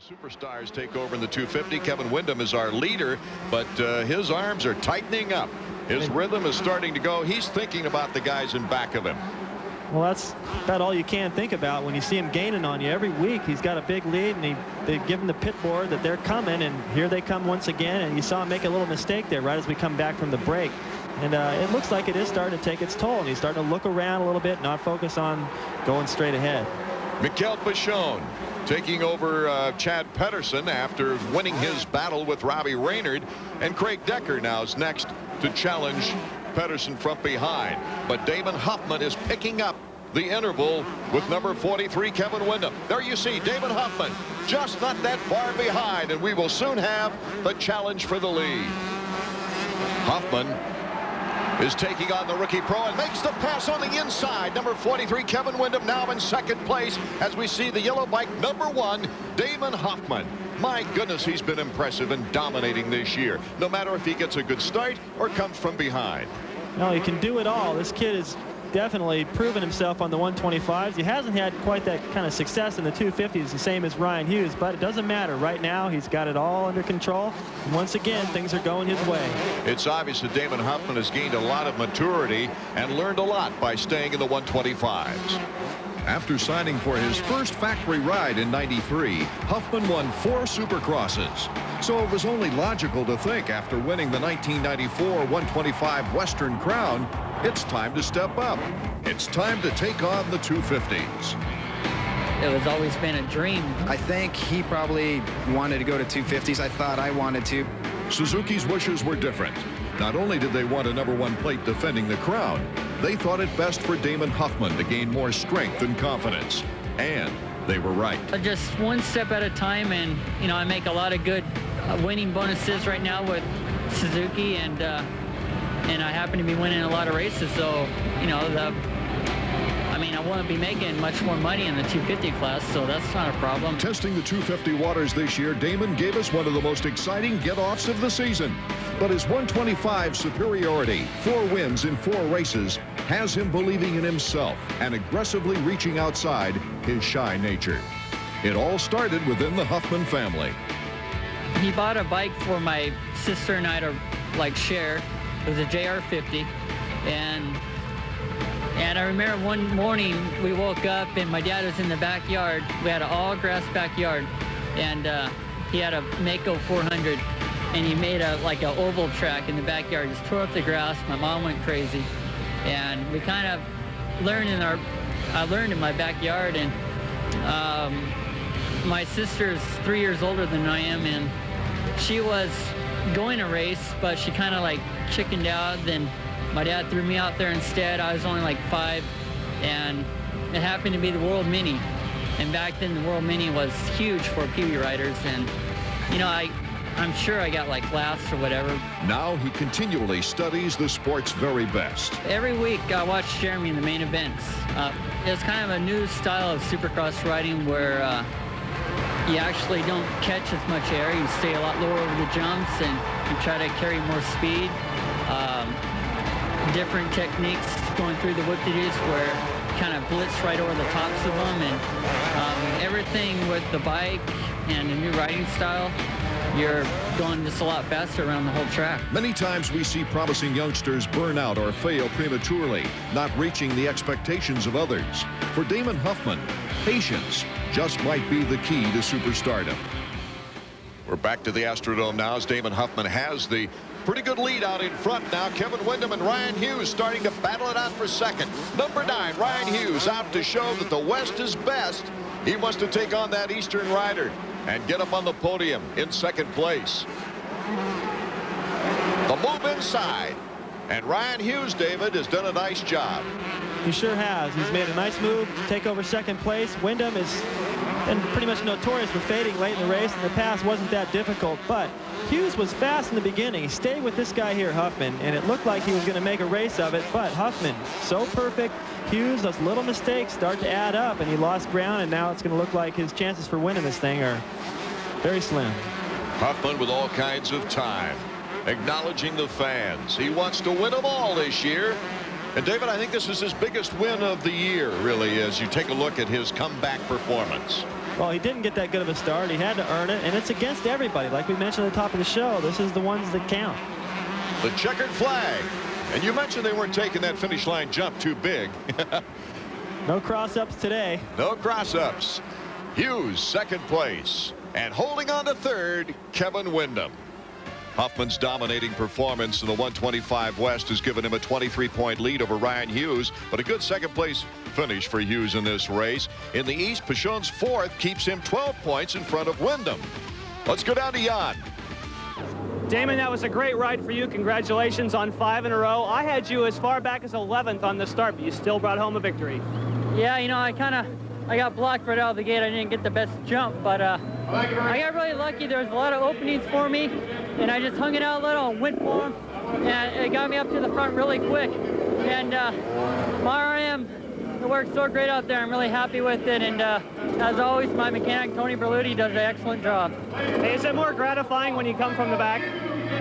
Superstars take over in the 250. Kevin Windham is our leader, but his arms are tightening up. His rhythm is starting to go. He's thinking about the guys in back of him. Well, that's about all you can think about when you see him gaining on you. Every week he's got a big lead, and they give him the pit board that they're coming, and here they come once again. And you saw him make a little mistake there right as we come back from the break. And it looks like it is starting to take its toll, and he's starting to look around a little bit, not focus on going straight ahead. Mikel Pichon taking over Chad Pedersen after winning his battle with Robbie Reynard, and Craig Decker now is next to challenge Pedersen from behind. But Damon Huffman is picking up the interval with number 43 Kevin Windham. There you see Damon Huffman just not that far behind, and we will soon have the challenge for the lead. Huffman is taking on the rookie pro and makes the pass on the inside. Number 43 Kevin Windham now in second place as we see the yellow bike number 1 Damon Huffman. My goodness, he's been impressive and dominating this year, no matter if he gets a good start or comes from behind. No, he can do it all. This kid is definitely proven himself on the 125s. He hasn't had quite that kind of success in the 250s, the same as Ryan Hughes, but it doesn't matter. Right now, he's got it all under control. And once again, things are going his way. It's obvious that Damon Huffman has gained a lot of maturity and learned a lot by staying in the 125s. After signing for his first factory ride in '93, Huffman won 4 Supercrosses. So it was only logical to think after winning the 1994 125 Western Crown, it's time to step up. It's time to take on the 250s. It was always been a dream. I think he probably wanted to go to 250s. I thought I wanted to. Suzuki's wishes were different. Not only did they want a #1 plate defending the crown, they thought it best for Damon Huffman to gain more strength and confidence. And they were right. Just one step at a time, and you know, I make a lot of good winning bonuses right now with Suzuki, and I happen to be winning a lot of races. So you know, I want to be making much more money in the 250 class, so that's not a problem. Testing the 250 waters this year, Damon gave us one of the most exciting get-offs of the season. But his 125 superiority, 4 wins in 4 races, has him believing in himself and aggressively reaching outside his shy nature. It all started within the Huffman family. He bought a bike for my sister and I to share. It was a JR50, and I remember one morning we woke up and my dad was in the backyard. We had an all-grass backyard, and he had a Mako 400, and he made an oval track in the backyard. Just tore up the grass. My mom went crazy, and we kind of learned I learned in my backyard. And my sister's 3 years older than I am, and she was going to race, but she kind of chickened out. Then my dad threw me out there instead. I was only 5, and it happened to be the World Mini. And back then, the World Mini was huge for Pee Wee riders, and you know, I'm sure I got last or whatever. Now he continually studies the sport's very best. Every week I watch Jeremy in the main events. It's kind of a new style of Supercross riding where you actually don't catch as much air. You stay a lot lower over the jumps, and you try to carry more speed. Different techniques going through the whoop-de-doos where you kind of blitz right over the tops of them, and everything with the bike and the new riding style, you're going just a lot faster around the whole track. Many times we see promising youngsters burn out or fail prematurely, not reaching the expectations of others. For Damon Huffman, patience just might be the key to superstardom. We're back to the Astrodome now as Damon Huffman has the pretty good lead out in front now. Kevin Windham and Ryan Hughes starting to battle it out for second. Number 9, Ryan Hughes, out to show that the West is best. He wants to take on that Eastern rider and get up on the podium in second place. The move inside. And Ryan Hughes, David, has done a nice job. He sure has. He's made a nice move to take over second place. Windham is been pretty much notorious for fading late in the race. In the past, wasn't that difficult, but Hughes was fast in the beginning. He stayed with this guy here, Huffman, and it looked like he was going to make a race of it, but Huffman, so perfect. Hughes, those little mistakes start to add up, and he lost ground, and now it's going to look like his chances for winning this thing are very slim. Huffman with all kinds of time, acknowledging the fans. He wants to win them all this year. And David, I think this is his biggest win of the year, really, as you take a look at his comeback performance. Well, he didn't get that good of a start. He had to earn it, and it's against everybody. Like we mentioned at the top of the show, this is the ones that count. The checkered flag. And you mentioned they weren't taking that finish line jump too big. No cross-ups today. No cross-ups. Hughes, second place. And holding on to third, Kevin Windham. Huffman's dominating performance in the 125 West has given him a 23-point lead over Ryan Hughes, but a good second-place finish for Hughes in this race. In the East, Pichon's fourth keeps him 12 points in front of Windham. Let's go down to Jan. Damon, that was a great ride for you. Congratulations on 5 in a row. I had you as far back as 11th on the start, but you still brought home a victory. Yeah, you know, I got blocked right out of the gate. I didn't get the best jump, but I got really lucky. There was a lot of openings for me, and I just hung it out a little and went for them, and it got me up to the front really quick. And my RM, it worked so great out there. I'm really happy with it, and as always, my mechanic, Tony Berluti, does an excellent job. Hey, is it more gratifying when you come from the back?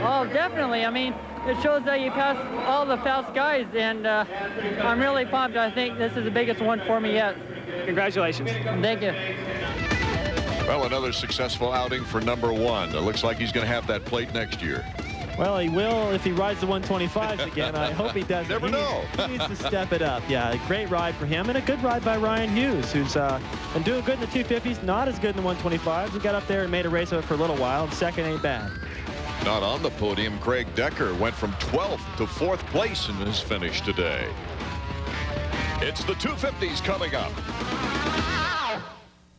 Oh, definitely. I mean, it shows that you pass all the fast guys, and I'm really pumped. I think this is the biggest one for me yet. Congratulations. Thank you. Well, another successful outing for number 1. It looks like he's going to have that plate next year. Well, he will if he rides the 125s again. I hope he does. Never know. He needs to step it up. Yeah, a great ride for him, and a good ride by Ryan Hughes, who's been doing good in the 250s, not as good in the 125s. He got up there and made a race of it for a little while, and second ain't bad. Not on the podium, Craig Decker went from 12th to 4th place in his finish today. It's the 250s coming up.